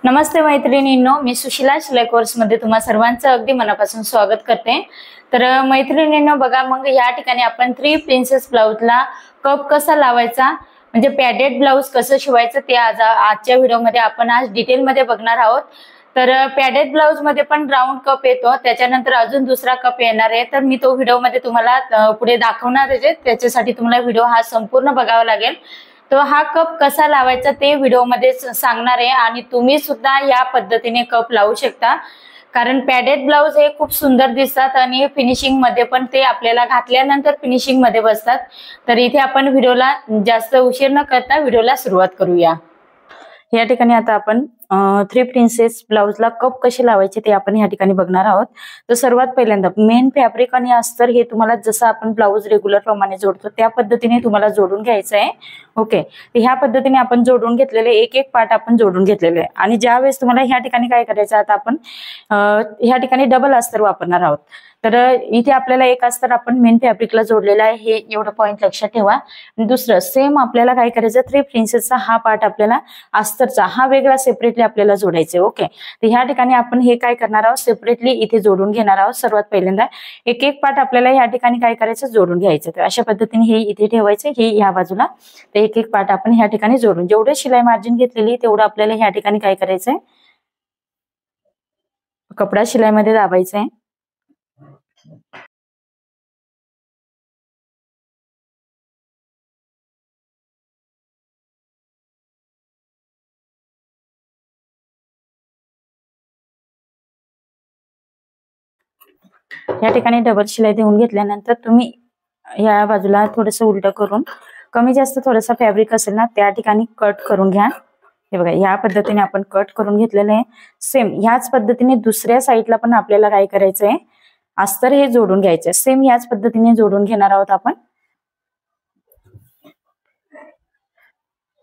नमस्ते मैत्रिणींनो, मी सुशिला शिलाई कोर्स मध्ये तुम्हा सर्वांचं अगदी मनापासून स्वागत करते। तर मैत्रिणींनो बघा, मग या ठिकाणी आपण थ्री प्रिन्सेस ब्लाउजला कप कसा लावायचा म्हणजे पॅडेड ब्लाउज कसं शिवायचं ते आजच्या व्हिडिओमध्ये आपण आज डिटेल मध्ये बघणार आहोत। तर पॅडेड ब्लाउज मध्ये पण राऊंड कप येतो, त्याच्यानंतर अजून दुसरा कप येणार आहे। तर मी तो व्हिडिओ मध्ये तुम्हाला पुढे दाखवणार आहे, त्याच्यासाठी तुम्हाला व्हिडिओ हा संपूर्ण बघावा लागेल। तो हा कप कसा लावायचा ते व्हिडिओ मध्ये सांगणार आहे आणि तुम्ही सुद्धा या पद्धतीने कप लावू शकता, कारण पॅडेड ब्लाउज हे खूप सुंदर दिसतात आणि फिनिशिंग मध्ये पण ते आपल्याला घातल्यानंतर फिनिशिंग मध्ये बसतात। तर इथे आपण व्हिडिओला जास्त उशीर न करता व्हिडिओला सुरुवात करूया। या ठिकाणी आता आपण थ्री प्रिन्सेस ब्लाउजला कप कसे लावायचे ते आपण या ठिकाणी बघणार आहोत। तर सर्वात पहिल्यांदा मेन फॅब्रिक आणि अस्तर हे तुम्हाला जसं आपण ब्लाउज रेग्युलर प्रमाणे जोडतो त्या पद्धतीने तुम्हाला जोडून घ्यायचं आहे। ओके, ह्या पद्धतीने आपण जोडून घेतलेले एक एक पार्ट आपण जोडून घेतलेले आहे आणि ज्यावेळेस तुम्हाला ह्या ठिकाणी काय करायचं, आता आपण ह्या ठिकाणी डबल अस्तर वापरणार आहोत। तर इथे आपल्याला एक अस्तर आपण मेन फॅब्रिकला जोडलेला आहे, हे एवढं पॉइंट लक्षात ठेवा। दुसरं सेम आपल्याला काय करायचं, थ्री प्रिन्सेसचा हा पार्ट आपल्याला अस्तरचा हा वेगळा सेपरेटली आपल्याला जोडायचा आहे। ओके, तर ह्या ठिकाणी आपण हे काय करणार आहोत, सेपरेटली इथे जोडून घेणार आहोत। सर्वात पहिल्यांदा एक एक पार्ट आपल्याला ह्या ठिकाणी काय करायचं, जोडून घ्यायचं। तर अशा पद्धतीने हे इथे ठेवायचं, हे ह्या बाजूला। तर एक एक पार्ट आपण ह्या ठिकाणी जोडून, जेवढे शिलाई मार्जिन घेतलेली तेवढं आपल्याला ह्या ठिकाणी काय करायचंय, कपडा शिलाईमध्ये दाबायचा आहे। या ठिकाणी डबल शिलाई देऊन घेतल्यानंतर तुम्ही या बाजूला थोडंसं उलट करून कमी जास्त थोडंसं फॅब्रिक असेल ना त्या ठिकाणी कट करून घ्या। हे बघा, या पद्धतीने आपण कट करून घेतलेलं आहे। सेम ह्याच पद्धतीने दुसऱ्या साईडला पण आपल्याला काय करायचंय, अस्तर हे जोडून घ्यायचंय। सेम याच पद्धतीने जोडून घेणार आहोत आपण।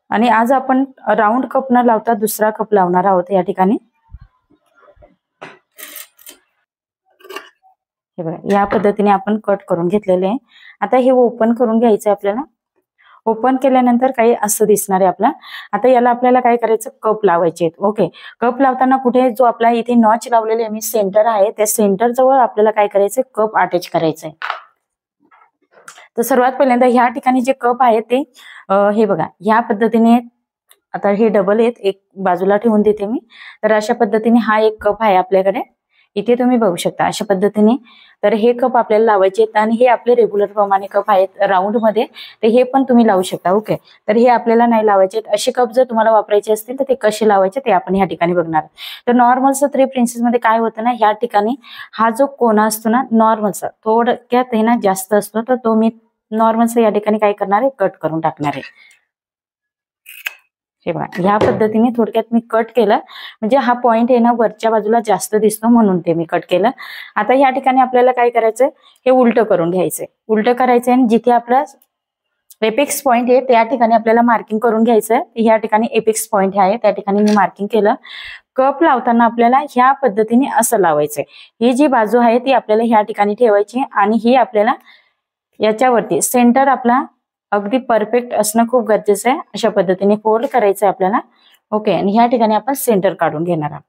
आणि आज आपण राऊंड कप न लावता दुसरा कप लावणार आहोत या ठिकाणी। हे बघा, या पद्धतीने आपण कट करून घेतलेले आहे। आता हे ओपन करून घ्यायचं आपल्याला। ओपन केल्यानंतर काही असं दिसणार आहे आपला। आता याला आपल्याला काय करायचं, कप लावायचे आहेत। ओके, कप लावताना कुठे जो आपला इथे नॉच लावलेले आहे मी सेंटर आहे, त्या सेंटर जवळ आपल्याला काय करायचं, कप अटॅच करायचंय। तर सर्वात पहिल्यांदा ह्या ठिकाणी जे कप आहे ते हे बघा, ह्या पद्धतीने आता हे डबल आहेत, एक बाजूला ठेवून देते मी। तर अशा पद्धतीने हा एक कप आहे आपल्याकडे, इथे तुम्ही बघू शकता अशा पद्धतीने। तर हे कप आपल्याला लावायचे आहेत आणि हे आपले रेग्युलर प्रमाणे कप आहेत राऊंड मध्ये, तर हे पण तुम्ही लावू शकता। ओके, तर हे आपल्याला नाही लावायचे। असे कप जर तुम्हाला वापरायचे असतील तर ते कसे लावायचे ते आपण ह्या ठिकाणी बघणार। तर नॉर्मलचा थ्री प्रिन्सेस मध्ये काय होतं ना, ह्या ठिकाणी हा जो कोना असतो ना नॉर्मलचा, थोडक्यात आहे ना जास्त असतो, तर तो मी नॉर्मलचा या ठिकाणी काय करणार आहे, कट करून टाकणार आहे। हे बघा, ह्या पद्धतीने थोडक्यात मी कट केलं, म्हणजे हा पॉइंट आहे ना वरच्या बाजूला जास्त दिसतो म्हणून ते मी कट केलं। आता या ठिकाणी आपल्याला काय करायचंय, हे उलट करून घ्यायचंय। उलट करायचंय आणि जिथे आपला एपेक्स पॉइंट आहे त्या ठिकाणी आपल्याला मार्किंग करून घ्यायचंय। या ठिकाणी एपेक्स पॉइंट आहे, त्या ठिकाणी मी मार्किंग केलं। कप लावताना आपल्याला ह्या पद्धतीने असं लावायचंय। ही जी बाजू आहे ती आपल्याला ह्या ठिकाणी ठेवायची आणि ही आपल्याला याच्यावरती सेंटर आपला अगदी परफेक्ट असणं खूप गरजेचं आहे। अशा पद्धतीने फोल्ड करायचं आहे आपल्याला। ओके, आणि ह्या ठिकाणी आपण सेंटर काढून घेणार आहोत।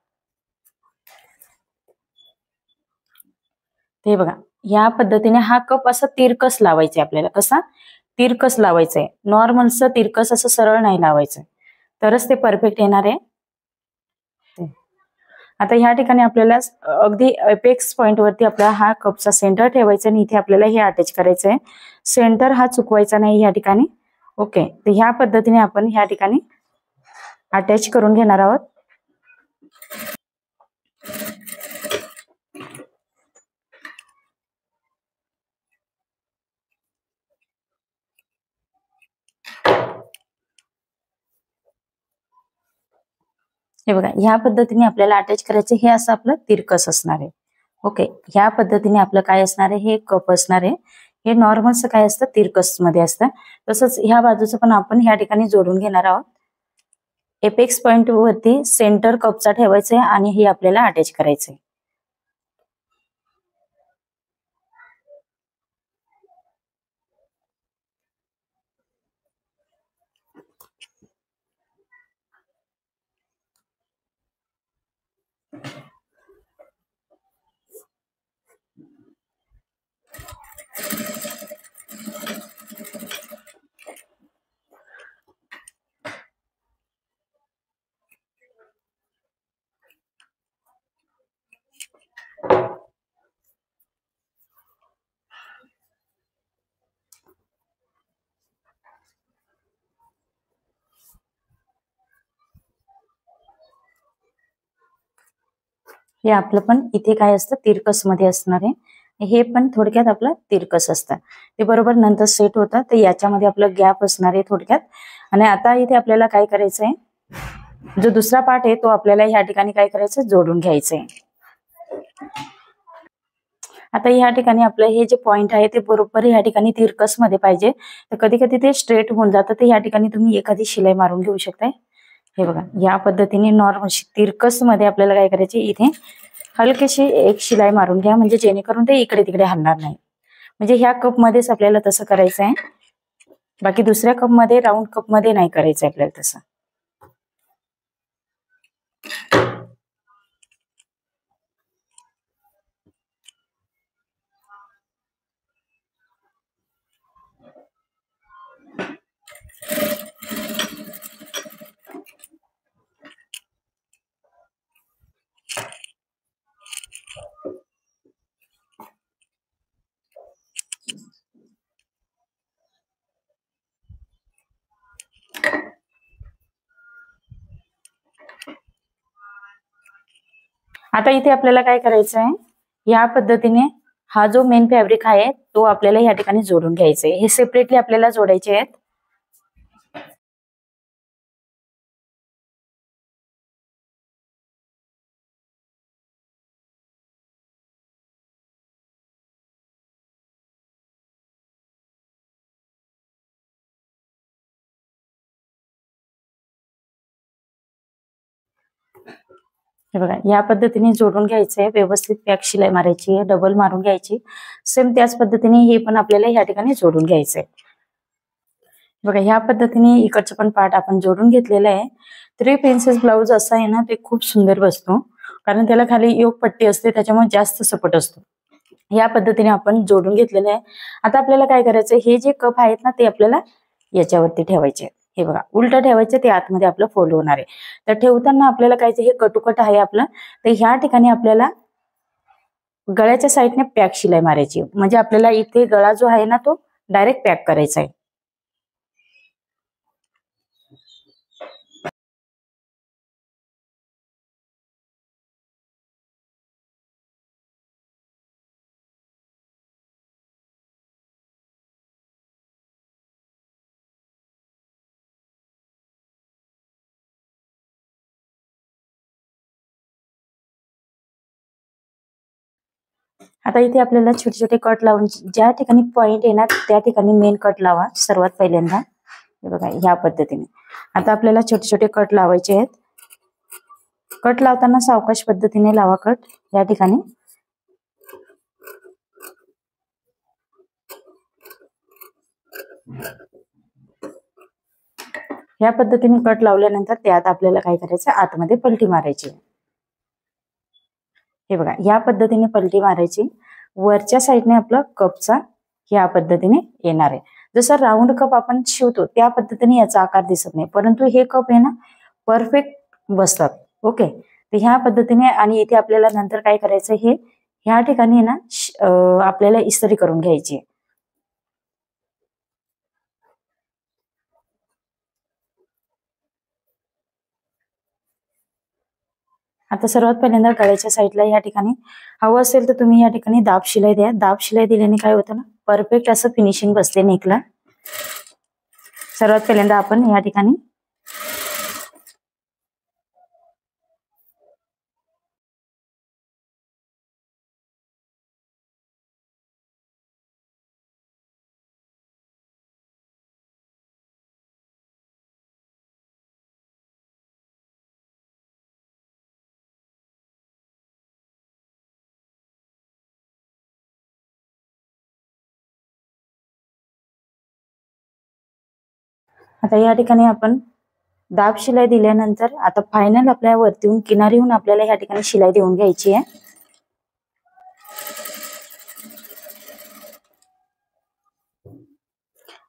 ते बघा, ह्या पद्धतीने हा कप असा तिरकस लावायचा आपल्याला। कसा तिरकस लावायचंय, नॉर्मलचं तिरकस असं सरळ नाही लावायचं, तरच ते परफेक्ट येणार आहे। आता ह्या ठिकाणी आपल्याला अगदी एपेक्स पॉइंट वरती आपला हा कपचा सेंटर ठेवायचा आणि इथे आपल्याला हे अटॅच करायचंय। सेंटर हा चुकवायचा नाही या ठिकाणी। ओके, तर ह्या पद्धतीने आपण ह्या ठिकाणी अटॅच करून घेणार आहोत। हे बघा, ह्या पद्धतीने आपल्याला अटॅच करायचे। हे असं आपलं तिरकस असणार आहे। ओके, ह्या पद्धतीने आपलं काय असणार आहे, हे कप असणार आहे। हे नॉर्मलचं काय असतं, तिरकस मध्ये असतं। तसंच ह्या बाजूचं पण आपण ह्या ठिकाणी जोडून घेणार आहोत। एपेक्स पॉइंट वरती सेंटर कपचा ठेवायचंय आणि हे आपल्याला अटॅच करायचंय। हे आपलं पण इथे काय असतं, तिरकस मध्ये असणार आहे. हे पण थोडक्यात आपलं तिरकस असतं. ते बरोबर नंतर सेट होतं, तर याच्यामध्ये आपलं गॅप असणार आहे थोडक्यात. आणि आता इथे आपल्याला काय करायचं आहे, जो दुसरा पार्ट आहे तो आपल्याला ह्या ठिकाणी काय करायचं, जोडून घ्यायचं आहे. आता ह्या ठिकाणी आपलं हे जे पॉइंट आहे ते बरोबर ह्या ठिकाणी तिरकस मध्ये पाहिजे. तर कधी कधी ते स्ट्रेट होऊन जातं, तर ह्या ठिकाणी तुम्ही एखादी शिलाई मारून घेऊ शकताय. हे बघा, या पद्धतीने नॉर्मल तिरकस मध्ये आपल्याला काय करायचे, इथे हलकीशी एक शिलाई मारून घ्या, म्हणजे जेणेकरून ते इकडे तिकडे हलणार नाही. म्हणजे ह्या कप मध्येच आपल्याला तसं करायचं आहे, बाकी दुसऱ्या कप मध्ये, राऊंड कप मध्ये नाही करायचं आपल्याला तसं. आता इथे आपल्याला काय करायचं आहे, या पद्धतीने हा जो मेन फॅब्रिक आहे तो आपल्याला या ठिकाणी जोडून घ्यायचा आहे. हे सेपरेटली आपल्याला जोडायचे आहेत. हे बघा, या पद्धतीने जोडून घ्यायचंय, व्यवस्थित पॅक शिलाई मारायची आहे, डबल मारून घ्यायची. सेम त्याच पद्धतीने हे पण आपल्याला या ठिकाणी जोडून घ्यायचंय. बघा, ह्या पद्धतीने इकडचं पण पार्ट आपण जोडून घेतलेलं आहे. 3 प्रिन्सेस ब्लाउज असा आहे ना, ते खूप सुंदर बसतो, कारण त्याला खाली योग पट्टी असते, त्याच्यामुळे जास्त सपोर्ट असतो. या पद्धतीने आपण जोडून घेतलेलं आहे. आता आपल्याला काय करायचं, हे जे कप आहेत ना ते आपल्याला याच्यावरती ठेवायचे. हे बघा, उलट ठेवायचे, ते आतमध्ये आपलं फोल्ड होणार आहे. तर ठेवताना आपल्याला काय, हे कटुकट आहे आपलं, तर ह्या ठिकाणी आपल्याला गळ्याच्या साईडने पॅक शिलाई मारायची, म्हणजे आपल्याला इथे गळा जो आहे ना तो डायरेक्ट पॅक करायचा आहे. आता इथे आपल्याला छोटे छोटे कट लावून, ज्या ठिकाणी पॉइंट येणार त्या ठिकाणी मेन कट लावा सर्वात पहिल्यांदा. हे बघा, ह्या पद्धतीने आता आपल्याला छोटे छोटे कट लावायचे आहेत. कट लावताना सावकाश पद्धतीने लावा कट. या ठिकाणी या पद्धतीने कट लावल्यानंतर त्यात आपल्याला काय करायचं, आतमध्ये पलटी मारायची. हे बघा, या पद्धतीने पलटी मारायची. वरच्या साईडने आपलं कपचा या पद्धतीने येणार आहे. जसं राऊंड कप आपण शिवतो त्या पद्धतीने याचा आकार दिसत नाही, परंतु हे कप आहे ना परफेक्ट बसतात. ओके, तर ह्या पद्धतीने. आणि इथे आपल्याला नंतर काय करायचं, हे ह्या ठिकाणी ना आपल्याला इस्त्री करून घ्यायची. आता सर्वात पहिल्यांदा गळ्याच्या साईडला या ठिकाणी हवं असेल तर तुम्ही या ठिकाणी दाब शिलाई द्या. दाब शिलाई दिल्याने काय होतं ना, परफेक्ट असं फिनिशिंग बसते नेकला. सर्वात पहिल्यांदा आपण या ठिकाणी आता या ठिकाणी आपण दाब शिलाई दिल्यानंतर आता फायनल आपल्या वरतीहून किनारीहून आपल्याला ह्या ठिकाणी शिलाई देऊन घ्यायची आहे.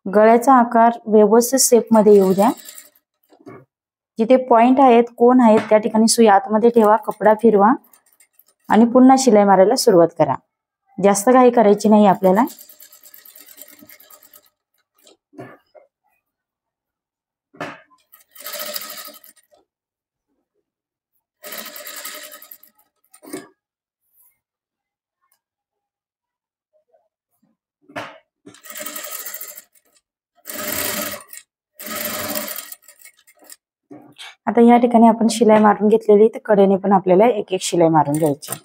गळ्याचा आकार व्यवस्थित शेप मध्ये येऊ द्या. जिथे पॉइंट आहेत, कोण आहेत, त्या ठिकाणी सुई आतमध्ये ठेवा, कपडा फिरवा आणि पुन्हा शिलाई मारायला सुरुवात करा. जास्त घाई करायची नाही आपल्याला. आता या ठिकाणी आपण शिलाई मारून घेतलेली, तर कडेने पण आपल्याला एक एक शिलाई मारून घ्यायची.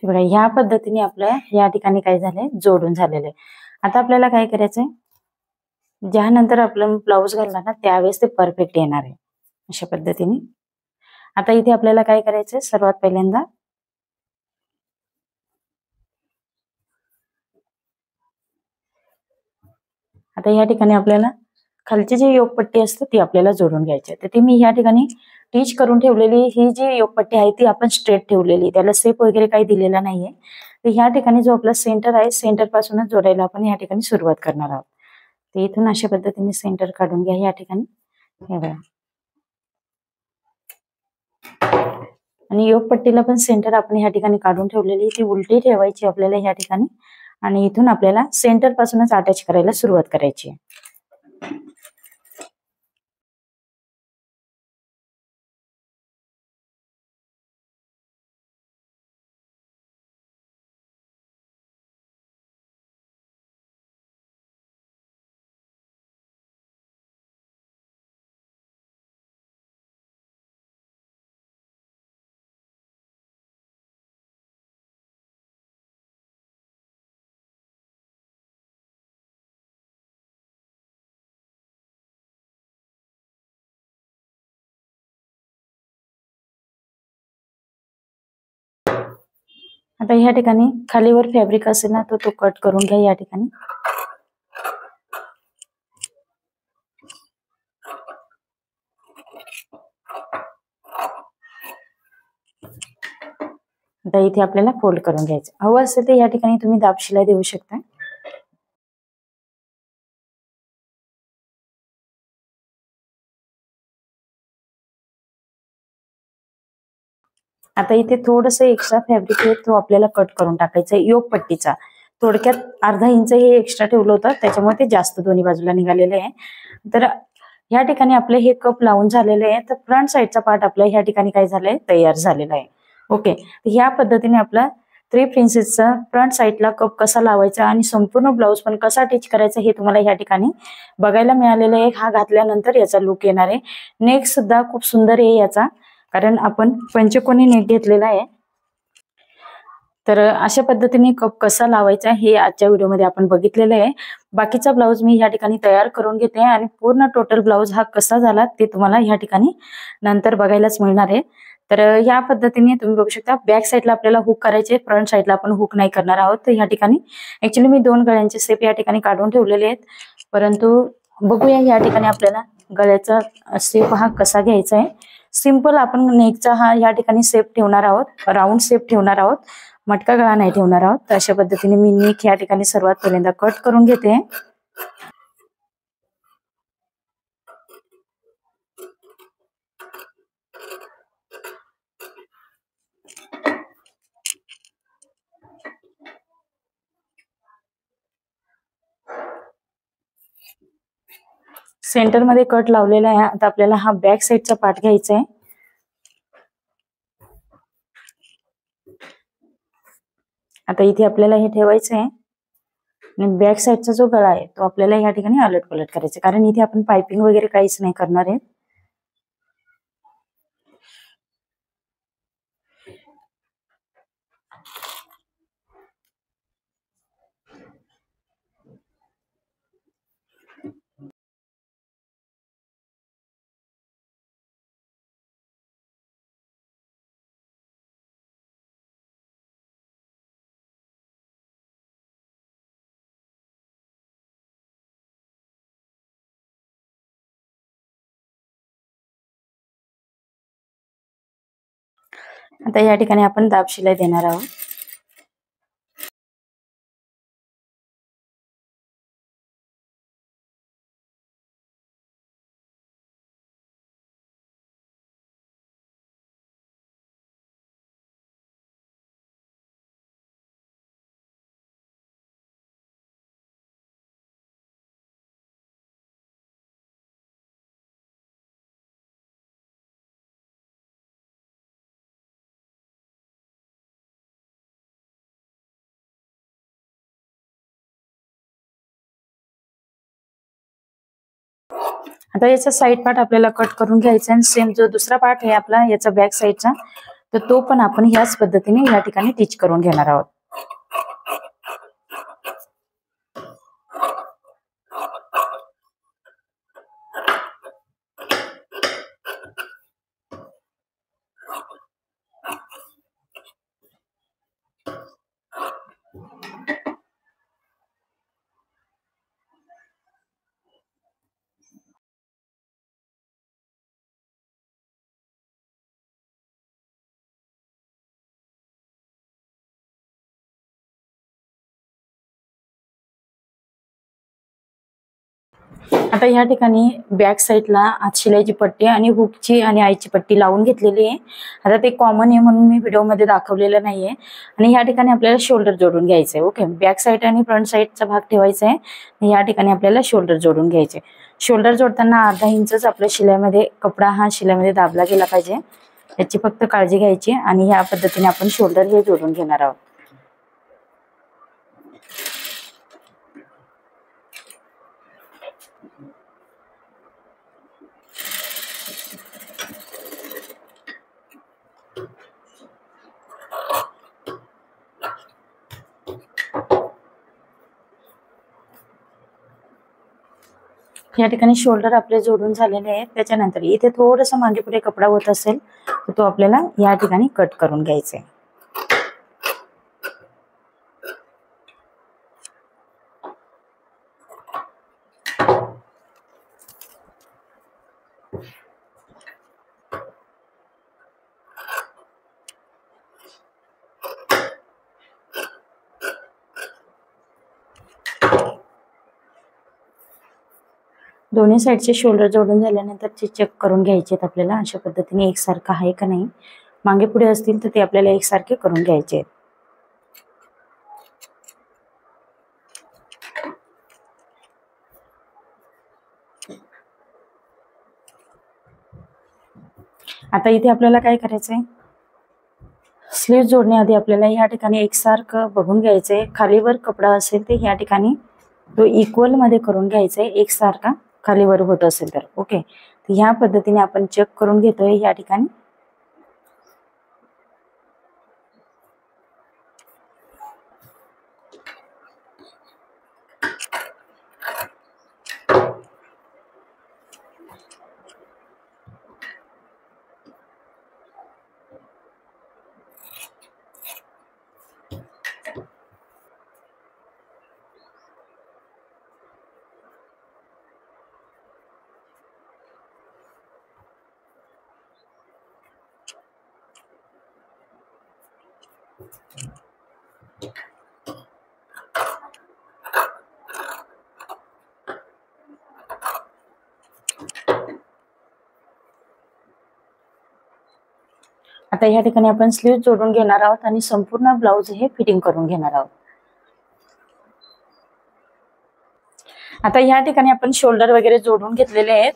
बघा ह्या पद्धतीने आपल्या या ठिकाणी काय झालंय, जोडून झालेलं आहे. आता आपल्याला काय करायचंय, ज्यानंतर आपलं ब्लाऊज घालणार ना त्यावेळेस ते परफेक्ट येणार आहे. अशा पद्धतीने आता इथे आपल्याला काय करायचंय, सर्वात पहिल्यांदा आता या ठिकाणी आपल्याला खालची जी योगपट्टी असते ती आपल्याला जोडून घ्यायची आहे. तर ती मी या ठिकाणी टीच करून ठेवलेली ही जी योगपट्टी आहे ती आपण स्ट्रेट ठेवलेली, त्याला सेप वगैरे काही दिलेला नाहीये. तर ह्या ठिकाणी जो आपला सेंटर आहे, सेंटर पासूनच जोडायला आपण या ठिकाणी सुरुवात करणार आहोत. तर इथून अशा पद्धतीने सेंटर काढून घ्या या ठिकाणी. हे बघा, आणि योगपट्टीला पण सेंटर आपण या ठिकाणी काढून ठेवलेली, ती उलटी ठेवायची आपल्याला या ठिकाणी आणि इथून आपल्याला सेंटर पासूनच अटॅच करायला सुरुवात करायची आहे. आता या ठिकाणी खालीवर फॅब्रिक असेल ना तो कट करून घ्या या ठिकाणी. आता इथे आपल्याला फोल्ड करून घ्यायचं. हवं असेल तर या ठिकाणी तुम्ही दाब शिलाई देऊ शकता. आता इथे थोडस एक्स्ट्रा फॅब्रिक आहे तो आपल्याला कट करून टाकायचं आहे योगपट्टीचा. थोडक्यात अर्धा इंच हे एक्स्ट्रा ठेवलं होतं, त्याच्यामुळे ते जास्त दोन्ही बाजूला निघालेले आहे. तर या ठिकाणी आपले हे कप लावून झालेले आहे. तर फ्रंट साईडचा पार्ट आपल्या ह्या ठिकाणी काय झालंय, तयार झालेला आहे. ओके, ह्या पद्धतीने आपला 3 प्रिन्सेसचा फ्रंट साईडला कप कसा लावायचा आणि संपूर्ण ब्लाऊज पण कसा टिच करायचा हे तुम्हाला या ठिकाणी बघायला मिळालेलं आहे. हा घातल्यानंतर याचा लुक येणार आहे. नेक सुद्धा खूप सुंदर आहे याचा, कारण आपण पंचकोनी नेक घेतलेला आहे. तर अशा पद्धतीने कप कसा लावायचा हे आजच्या व्हिडिओमध्ये आपण बघितलेलं आहे. बाकीचा ब्लाऊज मी या ठिकाणी तयार करून घेते आणि पूर्ण टोटल ब्लाऊज हा कसा झाला ते तुम्हाला या ठिकाणी नंतर बघायलाच मिळणार आहे. तर या पद्धतीने तुम्ही बघू शकता, बॅक साईडला आपल्याला हुक करायचे, फ्रंट साईडला आपण हुक नाही करणार आहोत. तर या ठिकाणी ऍक्च्युली मी 2 गळ्यांचे शेप या ठिकाणी काढून ठेवलेले आहेत, परंतु बघूया या ठिकाणी आपल्याला गळ्याचा शेप हा कसा घ्यायचा आहे। सिंपल आपण नेकचा हा या ठिकाणी शेप ठेवणार आहोत, राऊंड शेप ठेवणार आहोत, मटका गळा नाही ठेवणार आहोत। तर अशा पद्धतीने मी नेक या ठिकाणी सर्वात पहिल्यांदा कट करून घेते। सेंटर मध्ये कट लावलेला आहे। आता आपल्याला हा बॅक साइडचा पार्ट घ्यायचा आहे। आता इथे आपल्याला हे ठेवायचं आहे आणि बॅक साइडचा जो गळा आहे तो आपल्याला या ठिकाणी अलट पलट करायचा, कारण इथे आपण पाइपिंग वगैरे काहीच नाही करणार आहे। आता या ठिकाणी आपण दाब शिलाई देणार आहोत। आता याचा साइड पार्ट आपल्याला कट करून घ्यायचा आहे। सेम जो दुसरा पार्ट आहे आपला याचा बॅक साइडचा, तर तो पण आपण ह्याच पद्धतीने या ठिकाणी टिच करून घेणार आहोत। आता या ठिकाणी बॅक साइडला हात शिलाईची पट्टी आणि हुकची आणि आईची पट्टी लावून घेतलेली आहे। आता ते कॉमन आहे म्हणून मी व्हिडिओ मध्ये दाखवलेलं नाहीये। आणि या ठिकाणी आपल्याला शोल्डर जोडून घ्यायचंय। ओके, बॅक साइड आणि फ्रंट साइडचा भाग ठेवायचा आहे। या ठिकाणी आपल्याला शोल्डर जोडून घ्यायचे। शोल्डर जोडताना अर्धा इंचच आपल्या शिलाईमध्ये कपडा हा शिलाईमध्ये दाबला गेला पाहिजे, याची फक्त काळजी घ्यायची। आणि या पद्धतीने आपण शोल्डर हे जोडून घेणार आहोत। या ठिकाणी शोल्डर आपले जोडून झालेले आहेत। त्याच्यानंतर इथे थोडंसं मागे पुढे कपडा होत असेल तर तो आपल्याला या ठिकाणी कट करून घ्यायचा आहे। दोन्ही साईडचे शोल्डर जोडून झाल्यानंतर ते चेक करून घ्यायचे आहेत आपल्याला, अशा पद्धतीने एकसारखं आहे का नाही। मागे पुढे असतील तर ते आपल्याला एकसारखे करून घ्यायचे आहेत। आता इथे आपल्याला काय करायचंय, स्लीव्ह जोडण्याआधी आपल्याला या ठिकाणी एकसारखं बघून घ्यायचंय। खालीवर कपडा असेल ते या ठिकाणी तो इक्वल मध्ये करून घ्यायचंय, एकसारखा खालीवर होत असेल तर। ओके, तर ह्या पद्धतीने आपण चेक करून घेतोय या ठिकाणी। आता या ठिकाणी आपण स्लीव जोडून घेणार आहोत आणि संपूर्ण ब्लाउज हे फिटिंग करून घेणार आहोत. आता या ठिकाणी आपण शोल्डर वगैरे जोडून घेतलेले आहेत.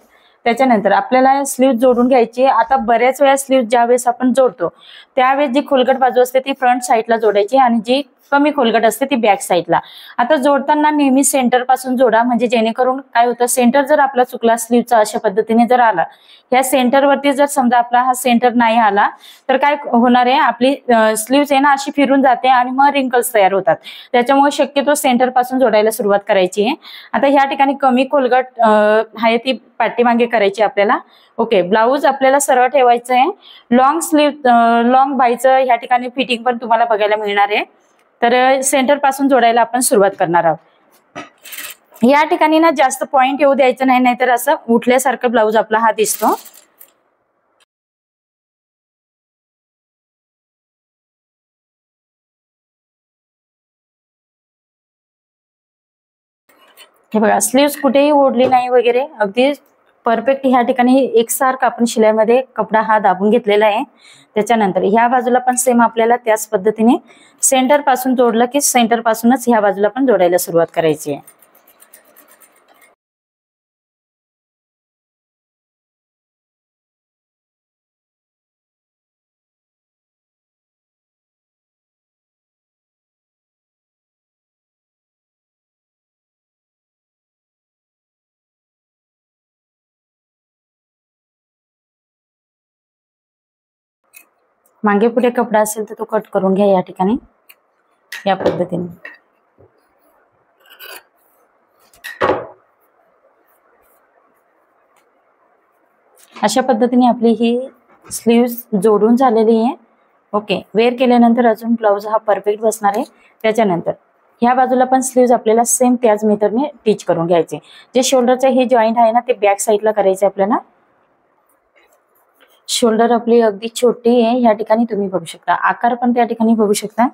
त्याच्यानंतर आपल्याला स्लीव जोडून घ्यायची. आता बऱ्याच वेळा स्लीव ज्यावेळेस आपण जोडतो त्यावेळेस जी खोलगट बाजू असते ती फ्रंट साईडला जोडायची आणि जी कमी खोलगट असते ती बॅक साईडला. आता जोडताना नेहमी सेंटर पासून जोडा, म्हणजे जेणेकरून काय होतं, सेंटर जर आपला चुकला स्लीवचा अशा पद्धतीने जर आला, या सेंटर वरती जर समजा आपला हा सेंटर नाही आला तर काय होणार आहे, आपली स्लीव्स आहे ना अशी फिरून जाते आणि मग रिंकल्स तयार होतात. त्याच्यामुळे शक्यतो सेंटर पासून जोडायला सुरुवात करायची आहे. आता ह्या ठिकाणी कमी खोलगट आहे ती पाठीमागे करायची आपल्याला. ओके, ब्लाऊज आपल्याला सरळ ठेवायचं आहे. लॉंग स्लीव लॉंग बाईचं ह्या ठिकाणी फिटिंग पण तुम्हाला बघायला मिळणार आहे. तर सेंटर पासून जोडायला आपण सुरुवात करणार आहोत. या ठिकाणी ना जास्त पॉइंट येऊ द्यायचं नाही, नाहीतर असं उठल्यासारखं ब्लाऊज आपला हा दिसतो. हे बघा, स्लीव्स कुठेही ओढली नाही वगैरे, अगदी परफेक्ट ह्या ठिकाणी एकसारखा आपण शिलाईमध्ये कपडा हा दाबून घेतलेला आहे. त्याच्यानंतर ह्या बाजूला पण सेम आपल्याला त्याच पद्धतीने सेंटर पासून जोडलं की सेंटर पासूनच ह्या बाजूला पण जोडायला सुरुवात करायची आहे. मागे पुढे कपडा असेल तर तो कट करून घ्या या ठिकाणी या पद्धतीने. अशा पद्धतीने आपली ही स्लीव्स जोडून झालेली आहे. ओके, वेअर केल्यानंतर अजून ब्लाऊज हा परफेक्ट बसणार आहे. त्याच्यानंतर ह्या बाजूला पण स्लीव्स आपल्याला सेम त्याच मेथडने टिच करून घ्यायचे. जे शोल्डरचे हे जॉईंट आहे ना ते बॅक साईडला करायचे आपल्याला. शोल्डर आपली अगदी छोटी आहे, या ठिकाणी तुम्ही बघू शकता. आकार पण त्या ठिकाणी बघू शकता.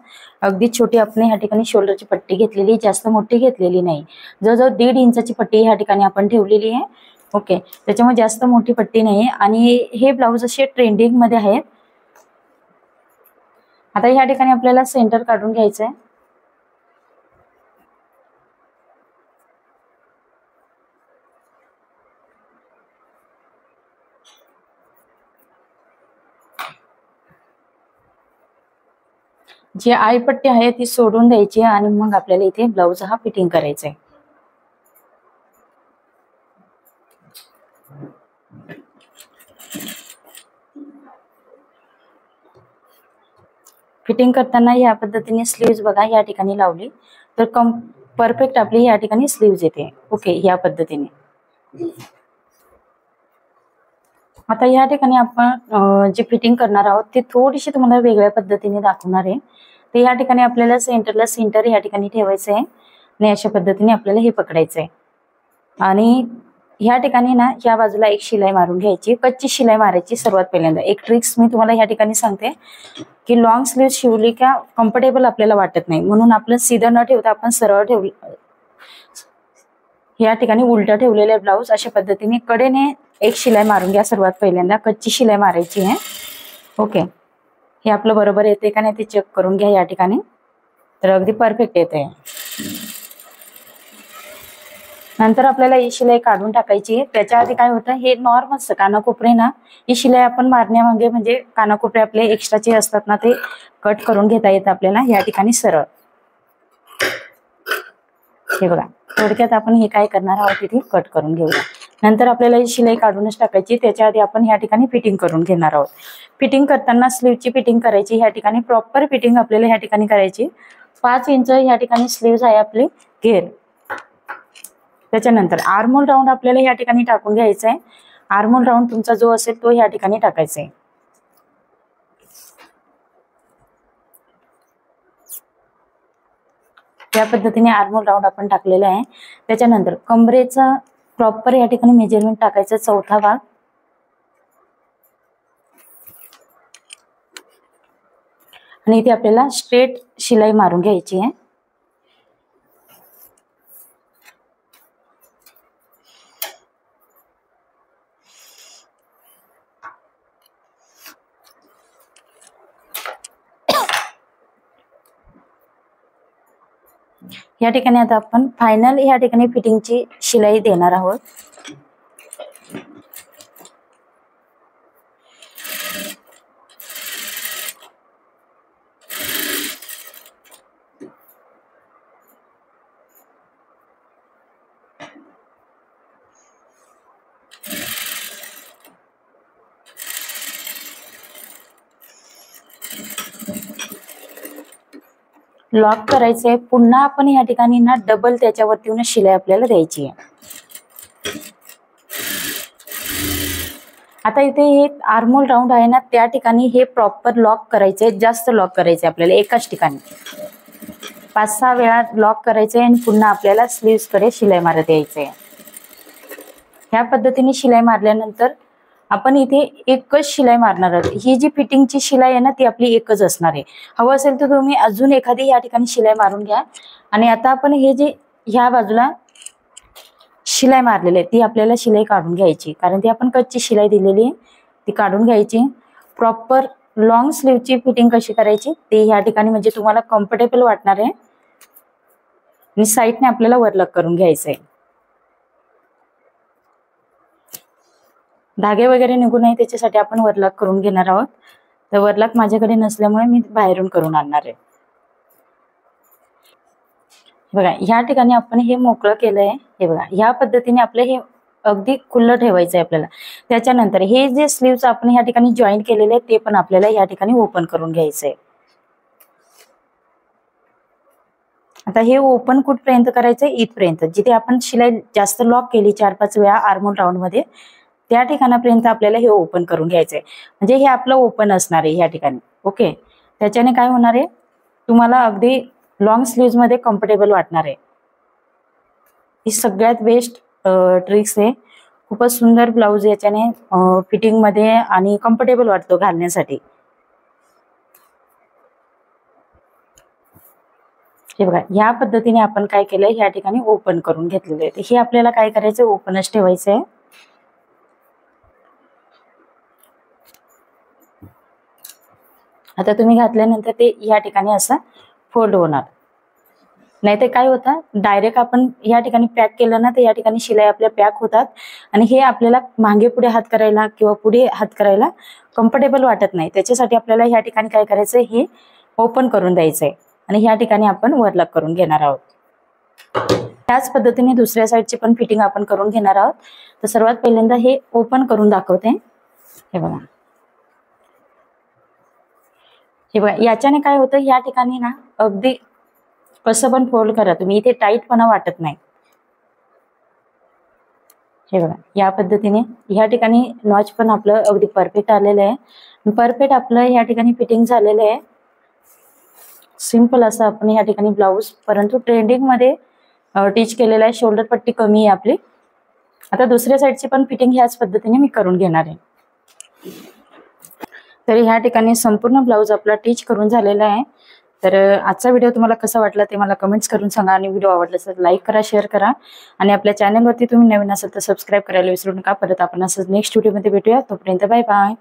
अगदी छोटी आपण ह्या ठिकाणी शोल्डरची पट्टी घेतलेली, जास्त मोठी घेतलेली नाही. जवळजवळ 1.5 इंचाची पट्टी ह्या ठिकाणी आपण ठेवलेली आहे. ओके, त्याच्यामुळे जास्त मोठी पट्टी नाही. आणि हे ब्लाऊज असे ट्रेंडिंग मध्ये आहेत. आता ह्या ठिकाणी आपल्याला सेंटर काढून घ्यायचंय. जी आळीपट्टी आहे ती सोडून द्यायची आणि मग आपल्याला इथे ब्लाऊज हा फिटिंग करायचा आहे. फिटिंग करताना या पद्धतीने स्लीव्स बघा या ठिकाणी लावली तर परफेक्ट आपली या ठिकाणी स्लीव्स येते. ओके, या पद्धतीने. आता या ठिकाणी आपण जी फिटिंग करणार आहोत ती थोडीशी तुम्हाला वेगळ्या पद्धतीने दाखवणार आहे. तर या ठिकाणी आपल्याला सेंटरला सेंटर या ठिकाणी ठेवायचं आहे आणि अशा पद्धतीने आपल्याला हे पकडायचं आहे. आणि ह्या ठिकाणी ना या बाजूला एक शिलाई मारून घ्यायची. कच्ची शिलाई मारायची सर्वात पहिल्यांदा. एक ट्रिक्स मी तुम्हाला या ठिकाणी सांगते की लॉंग स्लीव शिवली का कम्फर्टेबल आपल्याला वाटत नाही, म्हणून आपलं सीधं न ठेवता आपण सरळ ठेवलं या ठिकाणी उलटा ठेवलेले ब्लाऊज अशा पद्धतीने कडेने एक शिलाई मारून घ्या. सर्वात पहिल्यांदा कच्ची शिलाई मारायची आहे. ओके, हे आपलं बरोबर येते का नाही ते चेक करून घ्या या ठिकाणी. तर अगदी परफेक्ट येते. नंतर आपल्याला ही शिलाई काढून टाकायची. त्याच्या आधी काय होतं, हे नॉर्मल कानाकोपरे ना ही शिलाई आपण मारण्यामागे म्हणजे कानाकोपरे आपले एक्स्ट्राचे असतात ना ते कट करून घेता येतं आपल्याला या ठिकाणी सरळ. हे बघा, थोडक्यात आपण हे काय करणार आहोत तिथे कट करून घेऊया. नंतर आपल्याला ही शिलाई काढूनच टाकायची. त्याच्या आधी आपण या ठिकाणी फिटिंग करून घेणार आहोत. फिटिंग करताना स्लीवची फिटिंग करायची. या ठिकाणी प्रॉपर फिटिंग आपल्याला या ठिकाणी करायची. 5 इंच या ठिकाणी स्लीव्स आहे आपली घेर. त्याच्यानंतर आर्महोल राऊंड आपल्याला या ठिकाणी टाकून घ्यायचा आहे. आर्महोल राऊंड तुमचा जो असेल तो या ठिकाणी टाकायचा आहे. या पद्धतीने आर्महोल राऊंड आपण टाकलेला आहे. त्याच्यानंतर कमरेचा प्रॉपर या ठिकाणी मेजरमेंट टाकायचं. चौथा भाग आणि इथे आपल्याला स्ट्रेट शिलाई मारून घ्यायची आहे। या ठिकाणी आता आपण फायनल या ठिकाणी फिटिंगची शिलाई देणार आहोत। लॉक करायचंय, पुन्हा आपण या ठिकाणी ना डबल त्याच्यावरती शिलाई आपल्याला द्यायची आहे। आता इथे हे आर्महोल राऊंड आहे ना, त्या ठिकाणी हे प्रॉपर लॉक करायचंय, जास्त लॉक करायचंय आपल्याला एकाच ठिकाणी 5-6 वेळा लॉक करायचंय आणि पुन्हा आपल्याला स्लीव्स कडे शिलाई मारत यायचंय। ह्या पद्धतीने शिलाई मारल्यानंतर आपण इथे एकच शिलाई मारणार आहोत। ही जी फिटिंगची शिलाई आहे ना ती आपली एकच असणार आहे। हवं असेल तर तुम्ही अजून एखादी या ठिकाणी शिलाई मारून घ्या। आणि आता आपण हे जे ह्या बाजूला शिलाई मारलेली आहे ती आपल्याला शिलाई काढून घ्यायची, कारण ती आपण कच्ची शिलाई दिलेली आहे ती काढून घ्यायची। प्रॉपर लॉंग स्लीवची फिटिंग कशी करायची ते या ठिकाणी म्हणजे तुम्हाला कम्फर्टेबल वाटणार आहे। आणि साईडने आपल्याला वरलॉक करून घ्यायचं आहे। धागे वगैरे निघू नये त्याच्यासाठी आपण वरलॉक करून घेणार आहोत। तर वरलॉक माझ्याकडे नसल्यामुळे मी बाहेरून करून आणणार आहे। बघा ह्या ठिकाणी आपण हे मोकळं केलंय, हे बघा ह्या पद्धतीने आपलं हे अगदी खुल्लं ठेवायचंय आपल्याला। त्याच्यानंतर हे जे स्लीव्स आपण ह्या ठिकाणी जॉईन केलेले ते पण आपल्याला ह्या ठिकाणी ओपन करून घ्यायचंय। आता हे ओपन कुठपर्यंत करायचंय, इथपर्यंत जिथे आपण शिलाई जास्त लॉक केली 4-5 वेळा आर्महोल राऊंड मध्ये त्या ठिकाणापर्यंत आपल्याला हे ओपन करून घ्यायचंय। म्हणजे हे आपलं ओपन असणार आहे ह्या ठिकाणी। ओके, त्याच्याने काय होणार आहे, तुम्हाला अगदी लॉंग स्लीव्स मध्ये कम्फर्टेबल वाटणार आहे। ही सगळ्यात बेस्ट ट्रिक्स आहे। खूपच सुंदर ब्लाउज याच्याने फिटिंग मध्ये आणि कम्फर्टेबल वाटतो घालण्यासाठी। हे बघा या पद्धतीने आपण काय केलंय, या ठिकाणी ओपन करून घेतलेले आहे। हे आपल्याला काय करायचं, ओपनच ठेवायचंय। आता तुम्ही घातल्यानंतर ते या ठिकाणी असं फोल्ड होणार, नाहीतर काय होतं डायरेक्ट आपण या ठिकाणी पॅक केलं ना तर या ठिकाणी शिलाई आपल्या पॅक होतात आणि हे आपल्याला मागे पुढे हात करायला किंवा पुढे हात करायला कम्फर्टेबल वाटत नाही। त्याच्यासाठी आपल्याला या ठिकाणी काय करायचं, हे ओपन करून द्यायचंय आणि या ठिकाणी आपण वरलॉक करून घेणार आहोत। त्याच पद्धतीने दुसऱ्या साईडची पण फिटिंग आपण करून घेणार आहोत। तर सर्वात पहिल्यांदा हे ओपन करून दाखवते। हे बघा, हे बघा याच्याने काय होतं, या ठिकाणी ना अगदी कसं पण फोल्ड करा तुम्ही, इथे टाईटपणा वाटत नाही। हे बघा या पद्धतीने या ठिकाणी नॉच पण आपलं अगदी परफेक्ट आलेलं आहे। परफेक्ट आपलं या ठिकाणी फिटिंग झालेलं आहे। सिंपल असं आपण या ठिकाणी ब्लाउज, परंतु ट्रेंडिंग मध्ये टीच केलेला आहे। शोल्डर पट्टी कमी आहे आपली। आता दुसऱ्या साईडची पण फिटिंग ह्याच पद्धतीने मी करून घेणार आहे। तर ह्या ठिकाणी संपूर्ण ब्लाउज आपला टीच करून झालेला आहे। तर आजचा व्हिडिओ तुम्हाला कसा वाटला ते मला कमेंट्स करून सांगा आणि व्हिडिओ आवडला तर लाईक करा, शेअर करा आणि आपल्या चॅनलवरती तुम्ही नवीन असाल तर सबस्क्राईब करायला विसरू नका। परत आपण असंच नेक्स्ट व्हिडिओमध्ये भेटूया, तोपर्यंत बाय बाय।